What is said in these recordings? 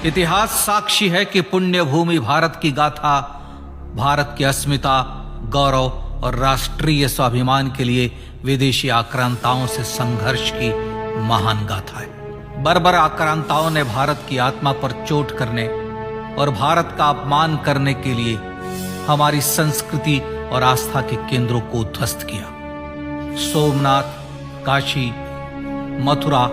इतिहास साक्षी है कि पुण्य भूमि भारत की गाथा भारत की अस्मिता, गौरव और राष्ट्रीय स्वाभिमान के लिए विदेशी आक्रांताओं से संघर्ष की महान गाथा है। बर्बर आक्रांताओं ने भारत की आत्मा पर चोट करने और भारत का अपमान करने के लिए हमारी संस्कृति और आस्था के केंद्रों को ध्वस्त किया। सोमनाथ, काशी, मथुरा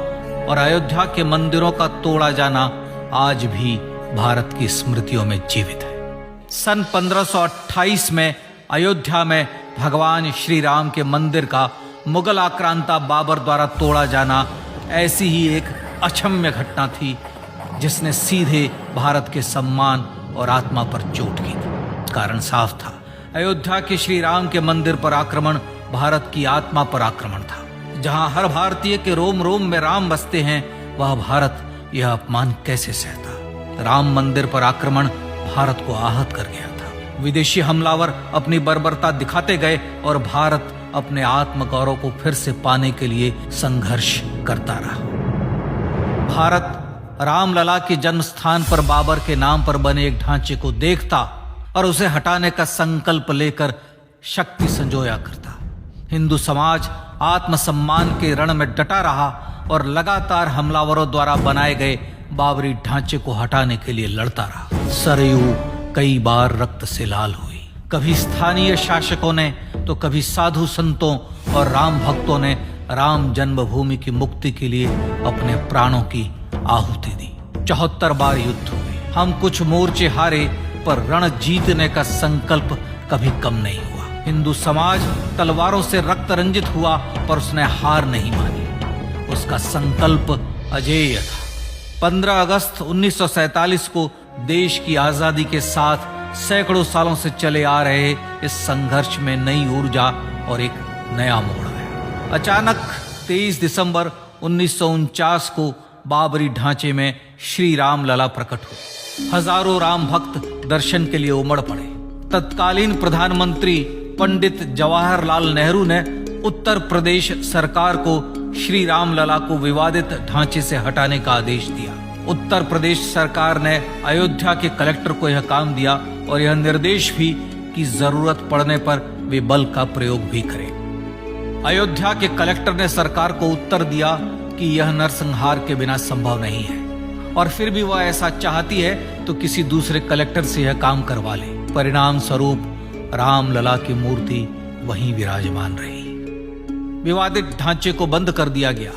और अयोध्या के मंदिरों का तोड़ा जाना आज भी भारत की स्मृतियों में जीवित है। सन 1528 में अयोध्या में भगवान श्री राम के मंदिर का मुगल आक्रांता बाबर द्वारा तोड़ा जाना ऐसी ही एक अक्षम्य घटना थी जिसने सीधे भारत के सम्मान और आत्मा पर चोट की थी। कारण साफ था, अयोध्या के श्री राम के मंदिर पर आक्रमण भारत की आत्मा पर आक्रमण था। जहां हर भारतीय के रोम रोम में राम बसते हैं, वह भारत यह अपमान कैसे सहता। राम मंदिर पर आक्रमण भारत को आहत कर गया था। विदेशी हमलावर अपनी बर्बरता दिखाते गए और भारत अपने आत्मगौरव को फिर से पाने के लिए संघर्ष करता रहा। भारत रामलला के जन्म स्थान पर बाबर के नाम पर बने एक ढांचे को देखता और उसे हटाने का संकल्प लेकर शक्ति संजोया करता। हिंदू समाज आत्मसम्मान के रण में डटा रहा और लगातार हमलावरों द्वारा बनाए गए बाबरी ढांचे को हटाने के लिए लड़ता रहा। सरयू कई बार रक्त से लाल हुई। कभी स्थानीय शासकों ने तो कभी साधु संतों और राम भक्तों ने राम जन्मभूमि की मुक्ति के लिए अपने प्राणों की आहुति दी। 74 बार युद्ध हुए। हम कुछ मोर्चे हारे, पर रण जीतने का संकल्प कभी कम नहीं हुआ। हिंदू समाज तलवारों से रक्त रंजित हुआ, पर उसने हार नहीं मानी। उसका संकल्प अजेय था। 15 अगस्त 1947 को देश की आजादी के साथ सैकड़ों सालों से चले आ रहे इस संघर्ष में नई ऊर्जा और एक नया मोड़ आया। अचानक 23 दिसंबर 1949 को बाबरी ढांचे में श्री राम लला प्रकट हुए। हजारों राम भक्त दर्शन के लिए उमड़ पड़े। तत्कालीन प्रधानमंत्री पंडित जवाहरलाल नेहरू ने उत्तर प्रदेश सरकार को श्री राम लला को विवादित ढांचे से हटाने का आदेश दिया। उत्तर प्रदेश सरकार ने अयोध्या के कलेक्टर को यह काम दिया और यह निर्देश भी कि जरूरत पड़ने पर वे बल का प्रयोग भी करें। अयोध्या के कलेक्टर ने सरकार को उत्तर दिया कि यह नरसंहार के बिना संभव नहीं है और फिर भी वह ऐसा चाहती है तो किसी दूसरे कलेक्टर से यह काम करवा ले। परिणाम स्वरूप रामलला की मूर्ति वहीं विराजमान रही। विवादित ढांचे को बंद कर दिया गया।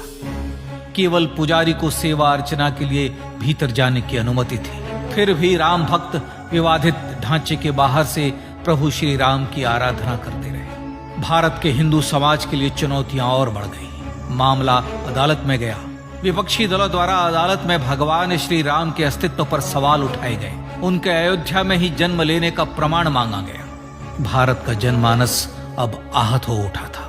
केवल पुजारी को सेवा अर्चना के लिए भीतर जाने की अनुमति थी। फिर भी राम भक्त विवादित ढांचे के बाहर से प्रभु श्री राम की आराधना करते रहे। भारत के हिंदू समाज के लिए चुनौतियां और बढ़ गई। मामला अदालत में गया। विपक्षी दलों द्वारा अदालत में भगवान श्री राम के अस्तित्व पर सवाल उठाए गए। उनके अयोध्या में ही जन्म लेने का प्रमाण मांगा गया। भारत का जनमानस अब आहत हो उठा था।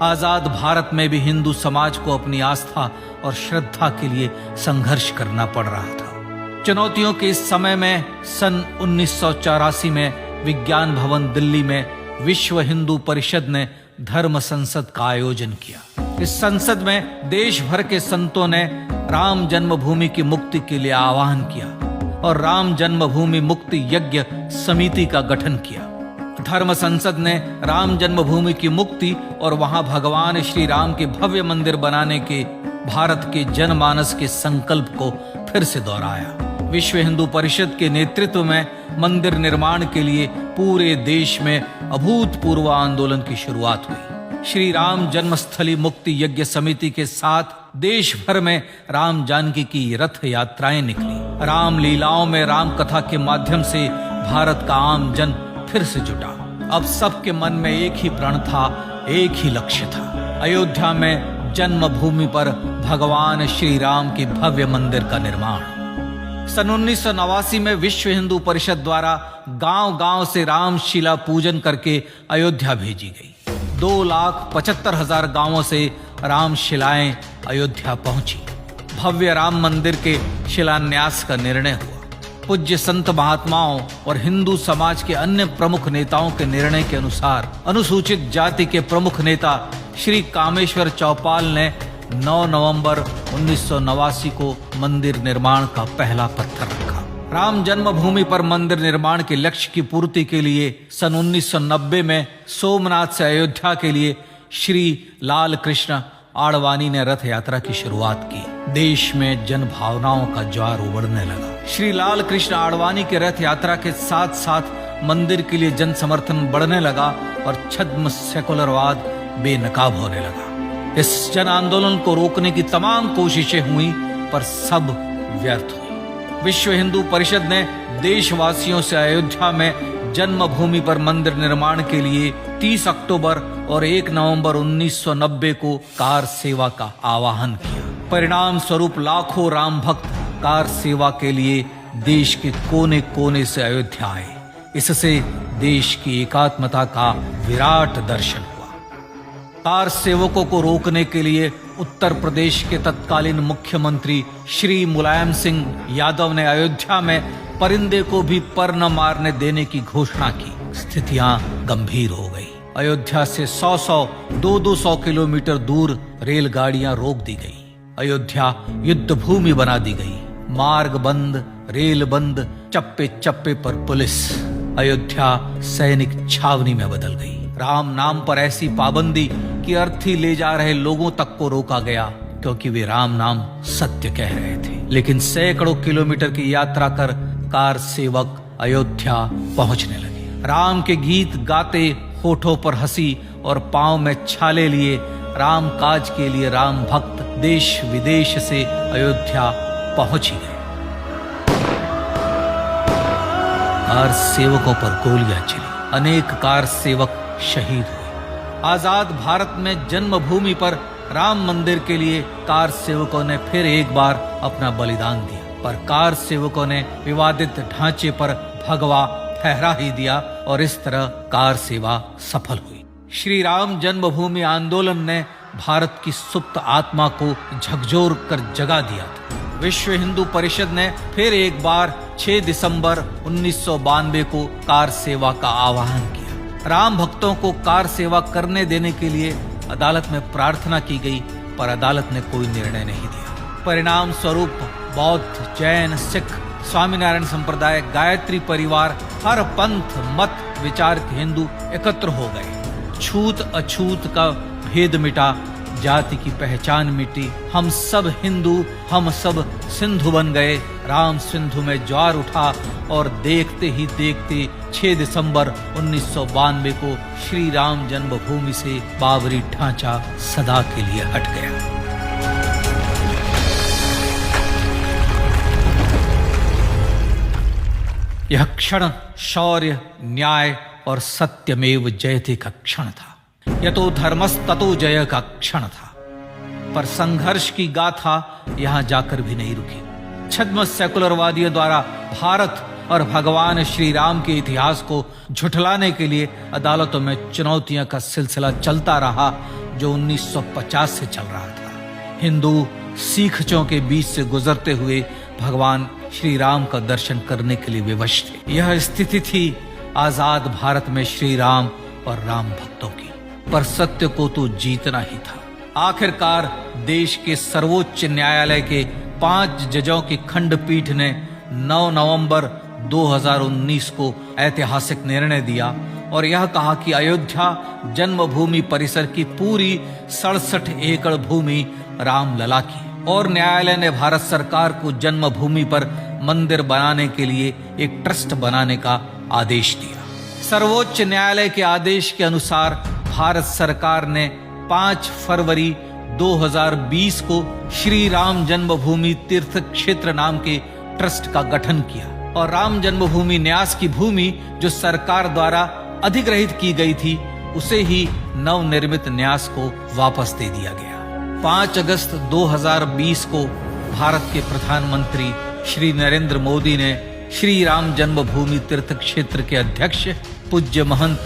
आजाद भारत में भी हिंदू समाज को अपनी आस्था और श्रद्धा के लिए संघर्ष करना पड़ रहा था। चुनौतियों के इस समय में सन 1984 में विज्ञान भवन दिल्ली में विश्व हिंदू परिषद ने धर्म संसद का आयोजन किया। इस संसद में देश भर के संतों ने राम जन्मभूमि की मुक्ति के लिए आह्वान किया और राम जन्मभूमि मुक्ति यज्ञ समिति का गठन किया। धर्म संसद ने राम जन्मभूमि की मुक्ति और वहां भगवान श्री राम के भव्य मंदिर बनाने के भारत के जनमानस के संकल्प को फिर से दोहराया। विश्व हिंदू परिषद के नेतृत्व में मंदिर निर्माण के लिए पूरे देश में अभूतपूर्व आंदोलन की शुरुआत हुई। श्री राम जन्मस्थली मुक्ति यज्ञ समिति के साथ देश भर में राम जानकी की रथ यात्राएं निकली। राम लीलाओं में राम कथा के माध्यम से भारत का आम जन फिर से जुटा। अब सबके मन में एक ही प्रण था, एक ही लक्ष्य था। अयोध्या में जन्मभूमि पर भगवान श्री राम के भव्य मंदिर का निर्माण। सन 1989 में विश्व हिंदू परिषद द्वारा गांव-गांव से रामशिला पूजन करके अयोध्या भेजी गई। 2,75,000 गांवों से रामशिलाएं अयोध्या पहुंची। भव्य राम मंदिर के शिलान्यास का निर्णय हुआ। पूज्य संत महात्माओं और हिंदू समाज के अन्य प्रमुख नेताओं के निर्णय के अनुसार अनुसूचित जाति के प्रमुख नेता श्री कामेश्वर चौपाल ने 9 नवंबर 1989 को मंदिर निर्माण का पहला पत्थर रखा। राम जन्मभूमि पर मंदिर निर्माण के लक्ष्य की पूर्ति के लिए सन 1990 में सोमनाथ से अयोध्या के लिए श्री लाल कृष्ण आडवाणी ने रथ यात्रा की शुरुआत की। देश में जन भावनाओं का ज्वार उमड़ने लगा। श्री लाल कृष्ण आडवाणी के रथ यात्रा के साथ साथ मंदिर के लिए जन समर्थन बढ़ने लगा और छद्म सेकुलरवाद बेनकाब होने लगा। इस जन आंदोलन को रोकने की तमाम कोशिशें हुई पर सब व्यर्थ हुई। विश्व हिंदू परिषद ने देशवासियों से अयोध्या में जन्मभूमि पर मंदिर निर्माण के लिए 30 अक्टूबर और 1 नवंबर 1990 को कार सेवा का आह्वान किया। परिणाम स्वरूप लाखों राम भक्त कार सेवा के लिए देश के कोने कोने से अयोध्या आए। इससे देश की एकात्मता का विराट दर्शन हुआ। कार सेवकों को रोकने के लिए उत्तर प्रदेश के तत्कालीन मुख्यमंत्री श्री मुलायम सिंह यादव ने अयोध्या में परिंदे को भी पर न मारने देने की घोषणा की। स्थितियां गंभीर हो गई। अयोध्या से 200 किलोमीटर दूर रेलगाड़ियां रोक दी गई। अयोध्या युद्ध भूमि बना दी गई। मार्ग बंद, रेल बंद, चप्पे चप्पे पर पुलिस। अयोध्या सैनिक छावनी में बदल गई। राम नाम पर ऐसी पाबंदी कि अर्थी ले जा रहे लोगों तक को रोका गया क्योंकि वे राम नाम सत्य कह रहे थे। लेकिन सैकड़ों किलोमीटर की यात्रा कर कार सेवक अयोध्या पहुंचने लगे। राम के गीत गाते, होठों पर हंसी और पांव में छाले लिए राम काज के लिए राम भक्त देश विदेश से अयोध्या पहुंच ही गए। कार सेवकों पर गोलियां चली। अनेक कार सेवक शहीद हुए। आजाद भारत में जन्मभूमि पर राम मंदिर के लिए कार सेवकों ने फिर एक बार अपना बलिदान दिया, पर कार सेवकों ने विवादित ढांचे पर भगवा ठहरा ही दिया और इस तरह कार सेवा सफल हुई। श्री राम जन्मभूमि आंदोलन ने भारत की सुप्त आत्मा को झकझोर कर जगा दिया था। विश्व हिंदू परिषद ने फिर एक बार 6 दिसंबर 1992 को कार सेवा का आह्वान किया। राम भक्तों को कार सेवा करने देने के लिए अदालत में प्रार्थना की गई, पर अदालत ने कोई निर्णय नहीं दिया। परिणाम स्वरूप बौद्ध, जैन, सिख, स्वामीनारायण संप्रदाय, गायत्री परिवार, हर पंथ मत विचार के हिंदू एकत्र हो गए। छूत अछूत का भेद मिटा, जाति की पहचान मिटी। हम सब हिंदू, हम सब सिंधु बन गए। राम सिंधु में ज्वार उठा और देखते ही देखते 6 दिसंबर 1992 को श्री राम जन्मभूमि से बाबरी ढांचा सदा के लिए हट गया। यह क्षण शौर्य, न्याय और सत्यमेव जयते का क्षण था। यह तो धर्मस्ततो जय का क्षण था। पर संघर्ष की गाथा यहां जाकर भी नहीं रुकी। छद्म सेकुलरवादियों द्वारा भारत और भगवान श्री राम के इतिहास को झुठलाने के लिए अदालतों में चुनौतियों का सिलसिला चलता रहा, जो 1950 से चल रहा था। हिंदू सिखों के बीच से गुजरते हुए भगवान श्री राम का दर्शन करने के लिए विवश थे। यह स्थिति थी आजाद भारत में श्री राम और राम भक्तों की। पर सत्य को तो जीतना ही था। आखिरकार देश के सर्वोच्च न्यायालय के 5 जजों की खंडपीठ ने 9 नवंबर 2019 को ऐतिहासिक निर्णय दिया और यह कहा कि अयोध्या जन्मभूमि परिसर की पूरी 67 एकड़ भूमि रामलला की, और न्यायालय ने भारत सरकार को जन्मभूमि पर मंदिर बनाने के लिए एक ट्रस्ट बनाने का आदेश दिया। सर्वोच्च न्यायालय के आदेश के अनुसार भारत सरकार ने 5 फरवरी 2020 को श्री राम जन्मभूमि तीर्थ क्षेत्र नाम के ट्रस्ट का गठन किया और राम जन्मभूमि न्यास की भूमि जो सरकार द्वारा अधिग्रहित की गई थी उसे ही नवनिर्मित न्यास को वापस दे दिया गया। 5 अगस्त 2020 को भारत के प्रधानमंत्री श्री नरेंद्र मोदी ने श्री राम जन्मभूमि तीर्थ क्षेत्र के अध्यक्ष पूज्य महंत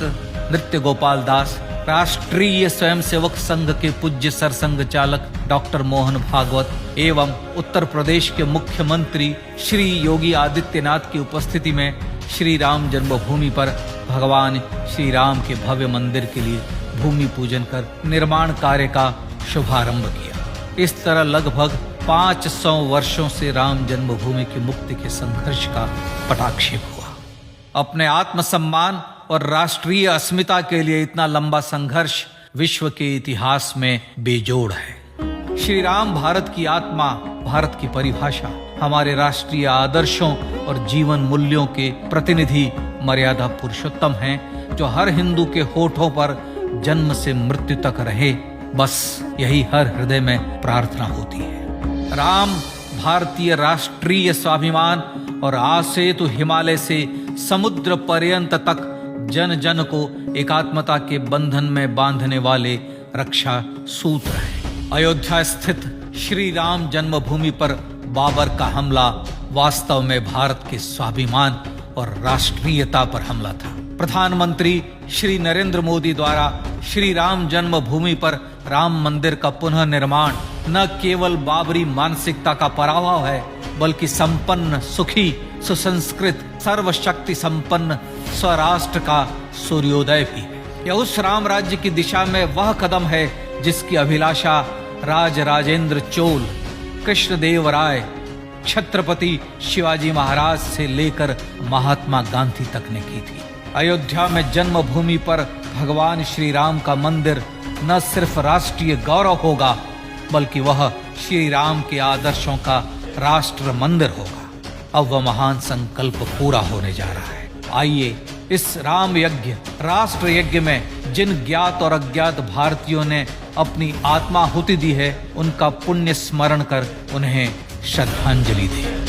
नृत्य गोपाल दास, राष्ट्रीय स्वयंसेवक संघ के पूज्य सरसंघ चालक डॉक्टर मोहन भागवत एवं उत्तर प्रदेश के मुख्यमंत्री श्री योगी आदित्यनाथ की उपस्थिति में श्री राम जन्मभूमि पर भगवान श्री राम के भव्य मंदिर के लिए भूमि पूजन कर निर्माण कार्य का शुभारंभ किया। इस तरह लगभग 500 वर्षों से राम जन्मभूमि की मुक्ति के संघर्ष का पटाक्षेप हुआ। अपने आत्मसम्मान और राष्ट्रीय अस्मिता के लिए इतना लंबा संघर्ष विश्व के इतिहास में बेजोड़ है। श्री राम भारत की आत्मा, भारत की परिभाषा, हमारे राष्ट्रीय आदर्शों और जीवन मूल्यों के प्रतिनिधि मर्यादा पुरुषोत्तम हैं, जो हर हिंदू के होठों पर जन्म से मृत्यु तक रहे। बस यही हर हृदय में प्रार्थना होती है। राम भारतीय राष्ट्रीय स्वाभिमान और आसेतु हिमालय से समुद्र पर्यंत तक जन जन को एकात्मता के बंधन में बांधने वाले रक्षा सूत्र है। अयोध्या स्थित श्री राम जन्मभूमि पर बाबर का हमला वास्तव में भारत के स्वाभिमान और राष्ट्रीयता पर हमला था। प्रधानमंत्री श्री नरेंद्र मोदी द्वारा श्री राम जन्मभूमि पर राम मंदिर का पुनः निर्माण न केवल बाबरी मानसिकता का पराभव है, बल्कि संपन्न, सुखी, सुसंस्कृत, सर्वशक्ति संपन्न स्वराष्ट्र का सूर्योदय भी है। यह उस राम राज्य की दिशा में वह कदम है जिसकी अभिलाषा राज राजेंद्र चोल, कृष्णदेव राय, छत्रपति शिवाजी महाराज से लेकर महात्मा गांधी तक ने की थी। अयोध्या में जन्मभूमि पर भगवान श्री राम का मंदिर न सिर्फ राष्ट्रीय गौरव होगा, बल्कि वह श्री राम के आदर्शों का राष्ट्र मंदिर होगा। अब वह महान संकल्प पूरा होने जा रहा है। आइए इस राम यज्ञ, राष्ट्र यज्ञ में जिन ज्ञात और अज्ञात भारतीयों ने अपनी आत्माहुति दी है, उनका पुण्य स्मरण कर उन्हें श्रद्धांजलि दें।